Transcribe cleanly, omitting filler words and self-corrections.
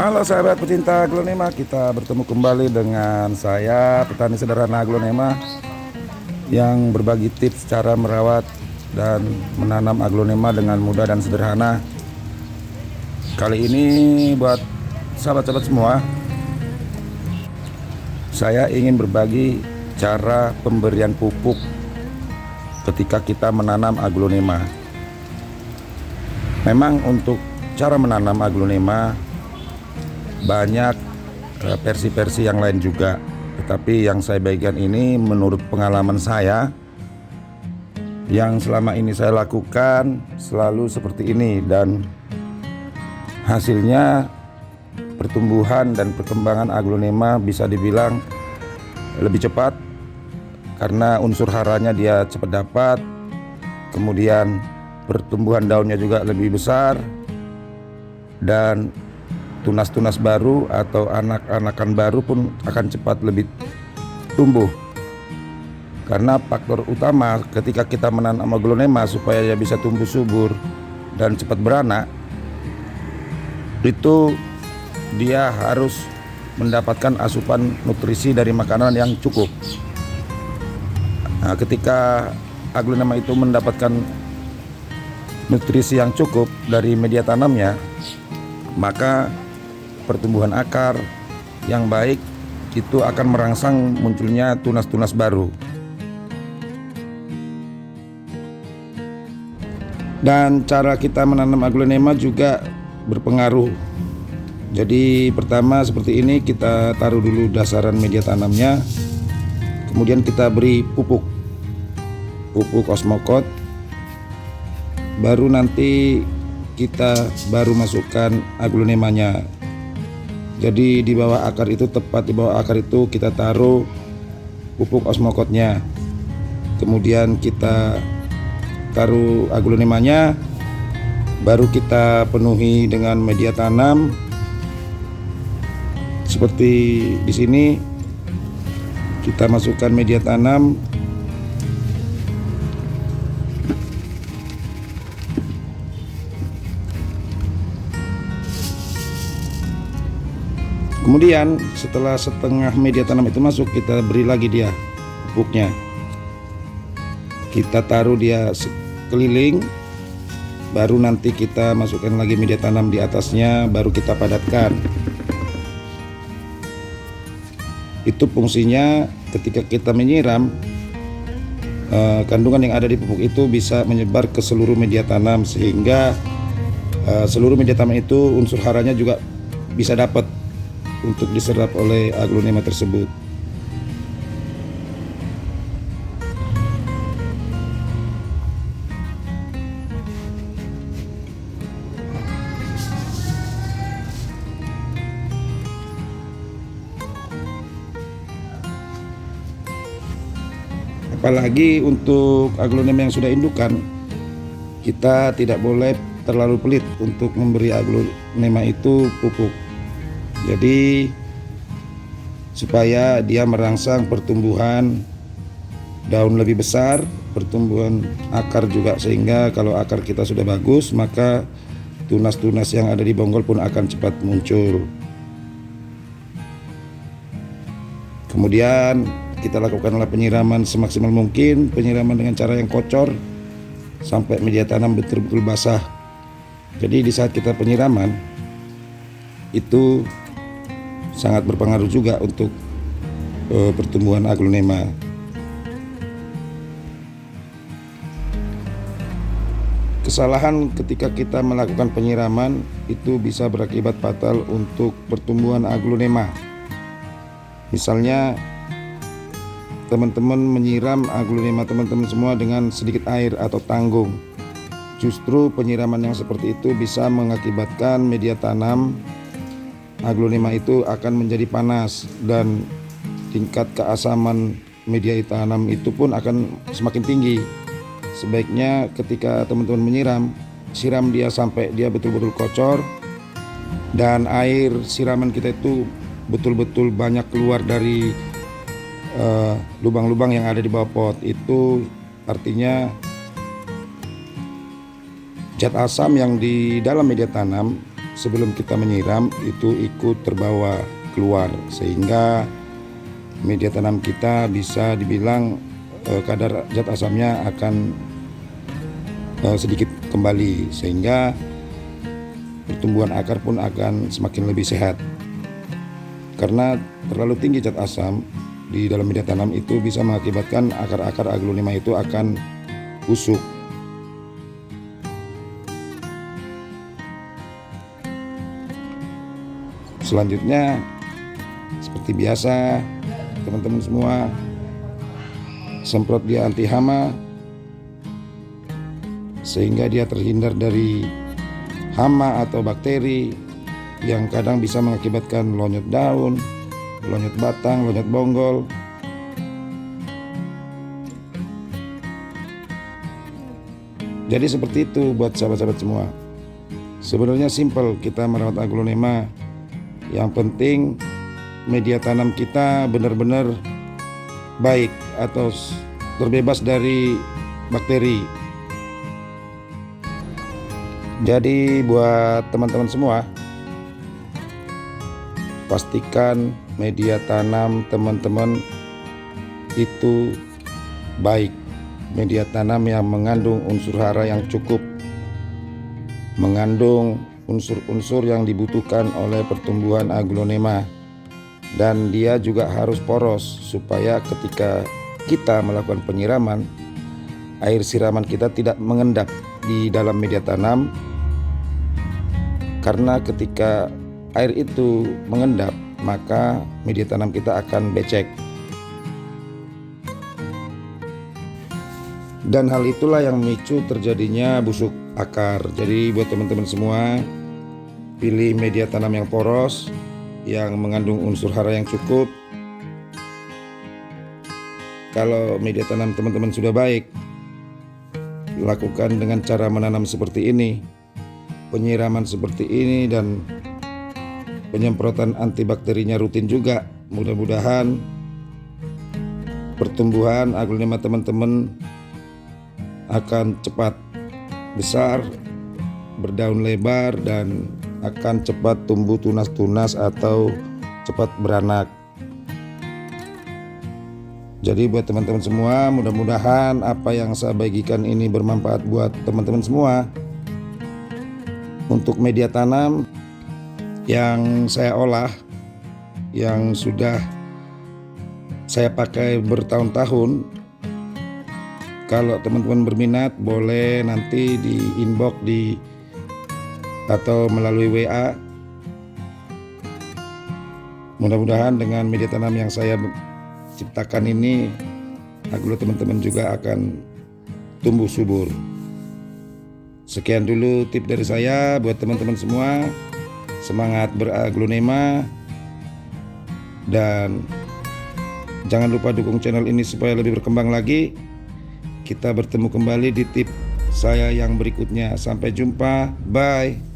Halo sahabat pecinta aglonema, kita bertemu kembali dengan saya petani sederhana aglonema yang berbagi tips cara merawat dan menanam aglonema dengan mudah dan sederhana. Kali ini buat sahabat-sahabat semua, saya ingin berbagi cara pemberian pupuk ketika kita menanam aglonema. Memang untuk cara menanam aglonema banyak versi-versi yang lain juga, tetapi yang saya bagikan ini menurut pengalaman saya yang selama ini saya lakukan selalu seperti ini, dan hasilnya pertumbuhan dan perkembangan aglonema bisa dibilang lebih cepat karena unsur haranya dia cepat dapat, kemudian pertumbuhan daunnya juga lebih besar, dan tunas-tunas baru atau anak-anakan baru pun akan cepat lebih tumbuh. Karena faktor utama ketika kita menanam aglonema supaya dia bisa tumbuh subur dan cepat beranak, itu dia harus mendapatkan asupan nutrisi dari makanan yang cukup. Nah, ketika aglonema itu mendapatkan nutrisi yang cukup dari media tanamnya, maka pertumbuhan akar yang baik itu akan merangsang munculnya tunas-tunas baru. Dan cara kita menanam aglonema juga berpengaruh. Jadi pertama seperti ini, kita taruh dulu dasaran media tanamnya, kemudian kita beri pupuk Osmocote, baru nanti kita baru masukkan aglonemanya. Jadi di bawah akar itu, tepat di bawah akar itu kita taruh pupuk Osmocote-nya. Kemudian kita taruh aglonemanya, baru kita penuhi dengan media tanam. Seperti di sini kita masukkan media tanam. Kemudian setelah setengah media tanam itu masuk, kita beri lagi dia pupuknya. Kita taruh dia sekeliling, baru nanti kita masukkan lagi media tanam di atasnya, baru kita padatkan. Itu fungsinya ketika kita menyiram, kandungan yang ada di pupuk itu bisa menyebar ke seluruh media tanam, sehingga seluruh media tanam itu unsur haranya juga bisa dapat untuk diserap oleh aglonema tersebut. Apalagi untuk aglonema yang sudah indukan, kita tidak boleh terlalu pelit untuk memberi aglonema itu pupuk. Jadi supaya dia merangsang pertumbuhan daun lebih besar, pertumbuhan akar juga, sehingga kalau akar kita sudah bagus, maka tunas-tunas yang ada di bonggol pun akan cepat muncul. Kemudian kita lakukanlah penyiraman semaksimal mungkin, penyiraman dengan cara yang kocor sampai media tanam betul-betul basah. Jadi di saat kita penyiraman itu sangat berpengaruh juga untuk pertumbuhan aglonema. Kesalahan ketika kita melakukan penyiraman itu bisa berakibat fatal untuk pertumbuhan aglonema. Misalnya teman-teman menyiram aglonema teman-teman semua dengan sedikit air atau tanggung. Justru penyiraman yang seperti itu bisa mengakibatkan media tanam aglonema itu akan menjadi panas, dan tingkat keasaman media tanam itu pun akan semakin tinggi. Sebaiknya ketika teman-teman menyiram, siram dia sampai dia betul-betul kocor, dan air siraman kita itu betul-betul banyak keluar dari lubang-lubang yang ada di bawah pot. Itu artinya zat asam yang di dalam media tanam sebelum kita menyiram itu ikut terbawa keluar, sehingga media tanam kita bisa dibilang kadar zat asamnya akan sedikit kembali, sehingga pertumbuhan akar pun akan semakin lebih sehat. Karena terlalu tinggi zat asam di dalam media tanam itu bisa mengakibatkan akar-akar aglonema itu akan busuk. Selanjutnya, seperti biasa, teman-teman semua, semprot dia anti hama sehingga dia terhindar dari hama atau bakteri yang kadang bisa mengakibatkan lonyot daun, lonyot batang, lonyot bonggol. Jadi seperti itu buat sahabat-sahabat semua. Sebenarnya simpel kita merawat aglonema. Yang penting media tanam kita benar-benar baik atau terbebas dari bakteri. Jadi buat teman-teman semua, pastikan media tanam teman-teman itu baik. Media tanam yang mengandung unsur hara yang cukup, mengandung unsur-unsur yang dibutuhkan oleh pertumbuhan aglonema, dan dia juga harus poros supaya ketika kita melakukan penyiraman, air siraman kita tidak mengendap di dalam media tanam, karena ketika air itu mengendap maka media tanam kita akan becek. Dan hal itulah yang memicu terjadinya busuk akar. Jadi buat teman-teman semua, pilih media tanam yang poros, yang mengandung unsur hara yang cukup. Kalau media tanam teman-teman sudah baik, lakukan dengan cara menanam seperti ini, penyiraman seperti ini, dan penyemprotan antibakterinya rutin juga. Mudah-mudahan pertumbuhan aglonema teman-teman akan cepat besar, berdaun lebar, dan akan cepat tumbuh tunas-tunas atau cepat beranak. Jadi buat teman-teman semua, mudah-mudahan apa yang saya bagikan ini bermanfaat buat teman-teman semua. Untuk media tanam yang saya olah, yang sudah saya pakai bertahun-tahun, kalau teman-teman berminat boleh nanti di inbox atau melalui WA. Mudah-mudahan dengan media tanam yang saya ciptakan ini, aglo teman-teman juga akan tumbuh subur. Sekian dulu tip dari saya buat teman-teman semua. Semangat beraglonema, dan jangan lupa dukung channel ini supaya lebih berkembang lagi. Kita bertemu kembali di tip saya yang berikutnya. Sampai jumpa, bye.